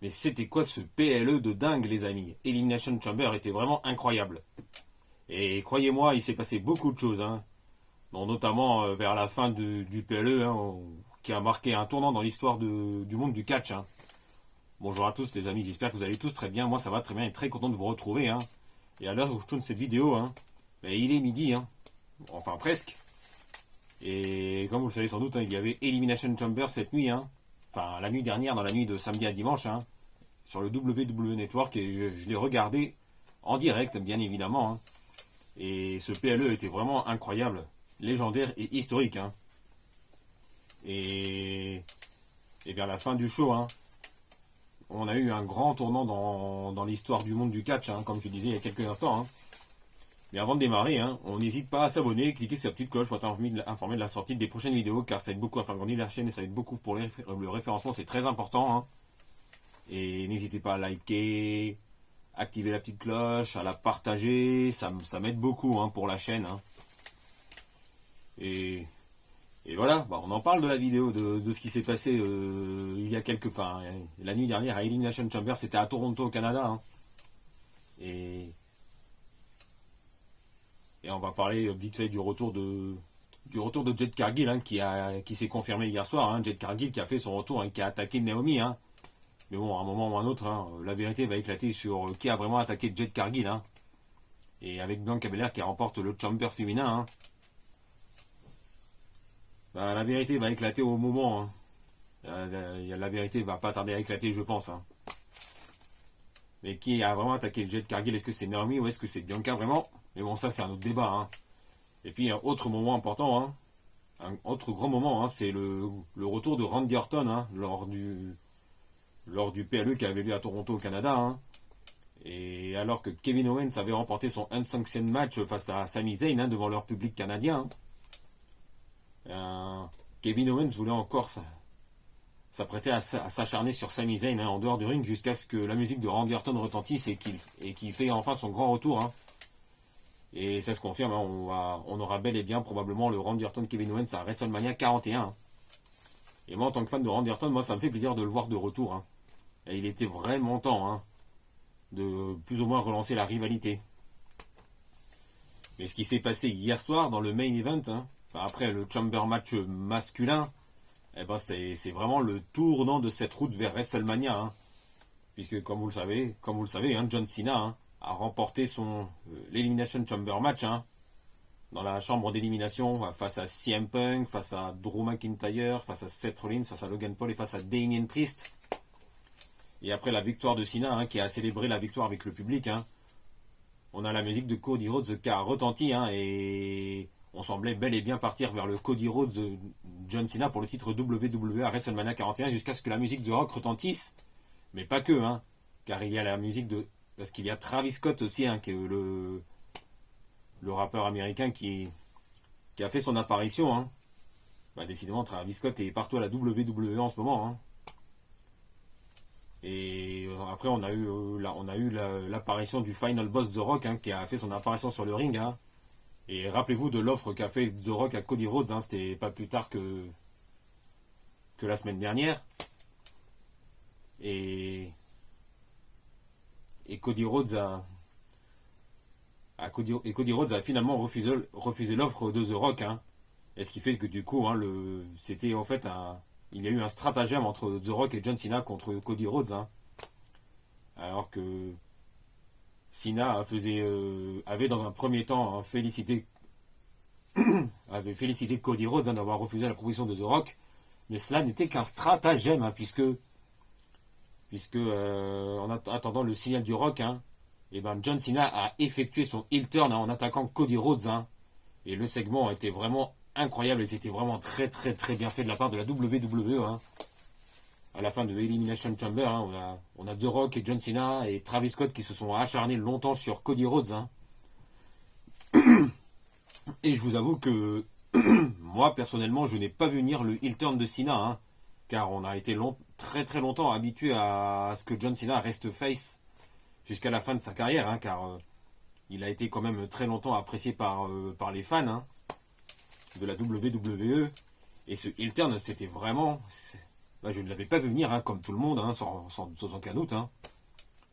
Mais c'était quoi ce PLE de dingue, les amis? Elimination Chamber était vraiment incroyable. Et croyez-moi, il s'est passé beaucoup de choses, hein. Bon, notamment vers la fin du PLE, hein, qui a marqué un tournant dans l'histoire du monde du catch, hein. Bonjour à tous les amis, j'espère que vous allez tous très bien. Moi ça va très bien et très content de vous retrouver, hein. Et à l'heure où je tourne cette vidéo, hein, ben, il est midi, hein. Enfin presque. Et comme vous le savez sans doute, hein, il y avait Elimination Chamber cette nuit, hein. Enfin la nuit dernière, dans la nuit de samedi à dimanche, hein, sur le WWE Network, et je l'ai regardé en direct, bien évidemment, hein. Et ce PLE était vraiment incroyable, légendaire et historique, hein. Et vers la fin du show, hein, on a eu un grand tournant dans l'histoire du monde du catch, hein, comme je disais il y a quelques instants, hein. Mais avant de démarrer, hein, on n'hésite pas à s'abonner, cliquer sur la petite cloche pour être informé de la sortie des prochaines vidéos, car ça aide beaucoup à faire grandir la chaîne et ça aide beaucoup pour le référencement, c'est très important, hein. Et n'hésitez pas à liker, activer la petite cloche, à la partager, ça m'aide beaucoup, hein, pour la chaîne, hein. Et voilà, bah on en parle de la vidéo, de ce qui s'est passé il y a la nuit dernière à Elimination Chamber, c'était à Toronto au Canada, hein. Et on va parler vite fait du retour de Jade Cargill, hein, qui s'est confirmé hier soir, hein. Jade Cargill qui a fait son retour, hein, qui a attaqué Naomi, hein. Mais bon, à un moment ou à un autre, hein, la vérité va éclater sur qui a vraiment attaqué Jade Cargill, hein. Et avec Bianca Belair qui remporte le Chamber féminin, hein. Bah, la vérité va éclater au moment, hein. La vérité va pas tarder à éclater, je pense, hein. Mais qui a vraiment attaqué Jade Cargill? Est-ce que c'est Naomi ou est-ce que c'est Bianca vraiment? Mais bon, ça c'est un autre débat, hein. Et puis un autre moment important, hein, un autre grand moment, hein, c'est le retour de Randy Orton, hein, lors du PLE qui avait lieu à Toronto au Canada, hein. Et alors que Kevin Owens avait remporté son unsanctioned match face à Sami Zayn, hein, devant leur public canadien, hein, Kevin Owens voulait encore s'apprêter à s'acharner sur Sami Zayn, hein, en dehors du ring, jusqu'à ce que la musique de Randy Orton retentisse et qu'il fait enfin son grand retour, hein. Et ça se confirme, hein, on aura bel et bien probablement le Randy Orton Kevin Owens à WrestleMania 41, hein. Et moi en tant que fan de Randy Orton, moi ça me fait plaisir de le voir de retour, hein. Et il était vraiment temps, hein, de plus ou moins relancer la rivalité. Mais ce qui s'est passé hier soir dans le main event, hein, enfin après le Chamber match masculin, eh ben c'est vraiment le tournant de cette route vers WrestleMania, hein. Puisque comme vous le savez, hein, John Cena, hein, a remporté l'Elimination Chamber match, hein, dans la chambre d'élimination face à CM Punk, face à Drew McIntyre, face à Seth Rollins, face à Logan Paul et face à Damien Priest. Et après la victoire de Cena, hein, qui a célébré la victoire avec le public, hein, on a la musique de Cody Rhodes qui a retenti, hein, et on semblait bel et bien partir vers le Cody Rhodes John Cena pour le titre WWE à WrestleMania 41 jusqu'à ce que la musique de Rock retentisse. Mais pas que, hein, car il y a la musique de... Parce qu'il y a Travis Scott aussi, hein, qui est le rappeur américain qui a fait son apparition, hein. Bah, décidément, Travis Scott est partout à la WWE en ce moment, hein. Et après, on a eu l'apparition du Final Boss The Rock, hein, qui a fait son apparition sur le ring, hein. Et rappelez-vous de l'offre qu'a fait The Rock à Cody Rhodes, hein, c'était pas plus tard que la semaine dernière. Et Cody Rhodes a finalement refusé l'offre de The Rock, hein. Et ce qui fait que du coup, hein, c'était en fait il y a eu un stratagème entre The Rock et John Cena contre Cody Rhodes, hein. Alors que Cena avait dans un premier temps, hein, félicité Cody Rhodes, hein, d'avoir refusé la proposition de The Rock, mais cela n'était qu'un stratagème, hein, puisque en attendant le signal du Rock, hein, et ben John Cena a effectué son heel turn, hein, en attaquant Cody Rhodes, hein, et le segment était vraiment incroyable et c'était vraiment très très très bien fait de la part de la WWE, hein. À la fin de Elimination Chamber, hein, on a The Rock et John Cena et Travis Scott qui se sont acharnés longtemps sur Cody Rhodes, hein. Et je vous avoue que moi personnellement je n'ai pas vu venir le heel turn de Cena, hein, car on a été très très longtemps habitué à ce que John Cena reste face jusqu'à la fin de sa carrière, hein, car il a été quand même très longtemps apprécié par les fans, hein, de la WWE. Et ce heel turn, c'était vraiment... bah, je ne l'avais pas vu venir, hein, comme tout le monde, hein, sans aucun doute. Hein.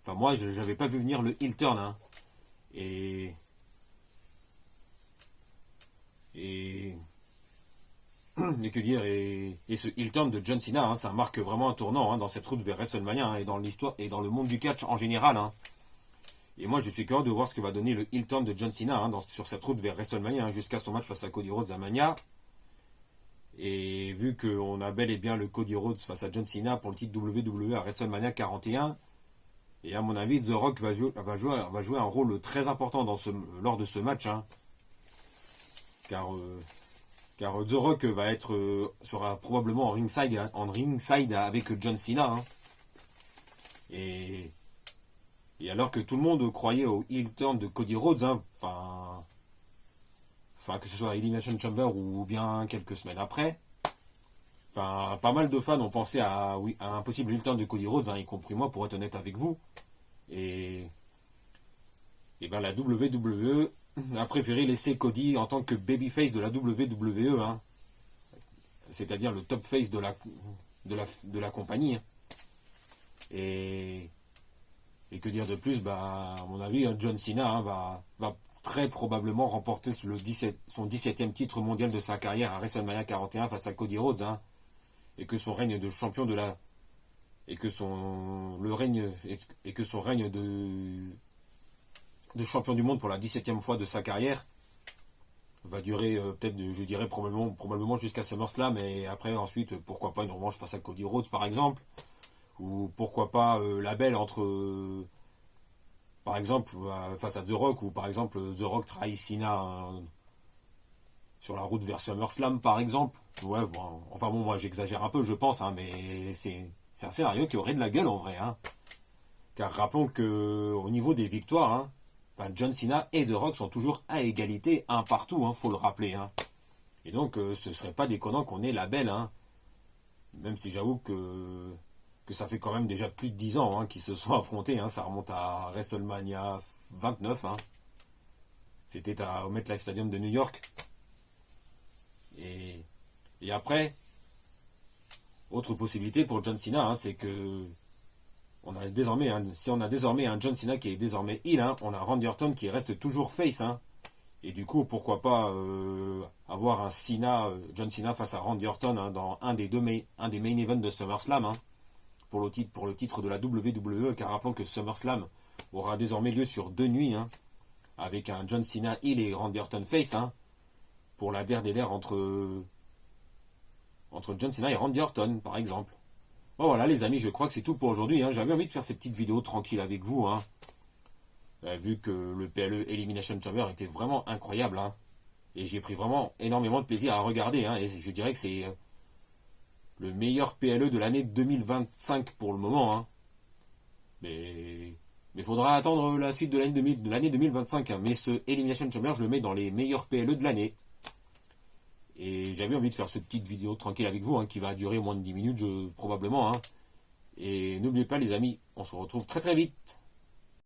Enfin, moi, je n'avais pas vu venir le heel turn. Hein. Et, et, et que dire, et ce heel turn de John Cena, hein, ça marque vraiment un tournant hein, dans cette route vers WrestleMania hein, et dans l'histoire et dans le monde du catch en général. Hein. Et moi, je suis curieux de voir ce que va donner le heel turn de John Cena hein, sur cette route vers WrestleMania hein, jusqu'à son match face à Cody Rhodes à Mania. Et vu qu'on a bel et bien le Cody Rhodes face à John Cena pour le titre WWE à WrestleMania 41, et à mon avis, The Rock va jouer un rôle très important lors de ce match. Hein, car The Rock sera probablement en ringside avec John Cena. Hein, et alors que tout le monde croyait au heel turn de Cody Rhodes, hein, que ce soit à Elimination Chamber ou bien quelques semaines après, pas mal de fans ont pensé à un possible heel turn de Cody Rhodes, hein, y compris moi pour être honnête avec vous. Et ben la WWE a préféré laisser Cody en tant que babyface de la WWE, hein, c'est-à-dire le top face de la compagnie. Hein. Et que dire de plus, bah, à mon avis, John Cena hein, va très probablement remporter son 17e titre mondial de sa carrière à WrestleMania 41 face à Cody Rhodes. Hein, et que son règne de champion de la... Et que son règne de champion du monde pour la 17e fois de sa carrière va durer peut-être, je dirais, probablement jusqu'à SummerSlam. Et après, ensuite, pourquoi pas une revanche face à Cody Rhodes, par exemple. Ou pourquoi pas la belle entre... par exemple, face à The Rock, ou par exemple, The Rock trahit Cena sur la route vers SummerSlam, par exemple. Ouais, bon, enfin bon, moi j'exagère un peu, je pense, hein, mais c'est un scénario qui aurait de la gueule en vrai. Hein. Car rappelons que au niveau des victoires, hein, John Cena et The Rock sont toujours à égalité, un partout, hein, faut le rappeler. Hein. Et donc, ce serait pas déconnant qu'on ait la belle, hein, même si j'avoue que ça fait quand même déjà plus de 10 ans hein, qu'ils se sont affrontés. Hein, ça remonte à WrestleMania 29. Hein. C'était au MetLife Stadium de New York. Et après, autre possibilité pour John Cena, hein, c'est que si on a désormais un John Cena qui est désormais heel, hein, on a Randy Orton qui reste toujours face. Hein. Et du coup, pourquoi pas avoir un John Cena face à Randy Orton hein, dans un des main events de SummerSlam hein, pour le titre de la WWE, car rappelons que SummerSlam aura désormais lieu sur 2 nuits, hein, avec un John Cena heel et Randy Orton face, hein, pour la der entre John Cena et Randy Orton, par exemple. Bon voilà les amis, je crois que c'est tout pour aujourd'hui. Hein. J'avais envie de faire ces petites vidéos tranquilles avec vous, hein. Vu que le PLE Elimination Chamber était vraiment incroyable. Hein. Et j'ai pris vraiment énormément de plaisir à regarder. Hein. Et je dirais que c'est le meilleur PLE de l'année 2025 pour le moment. Hein. Mais il faudra attendre la suite de l'année 2025. Hein. Mais ce Elimination Chamber, je le mets dans les meilleurs PLE de l'année. Et j'avais envie de faire cette petite vidéo tranquille avec vous, hein, qui va durer moins de 10 minutes, probablement. Hein. Et n'oubliez pas les amis, on se retrouve très très vite.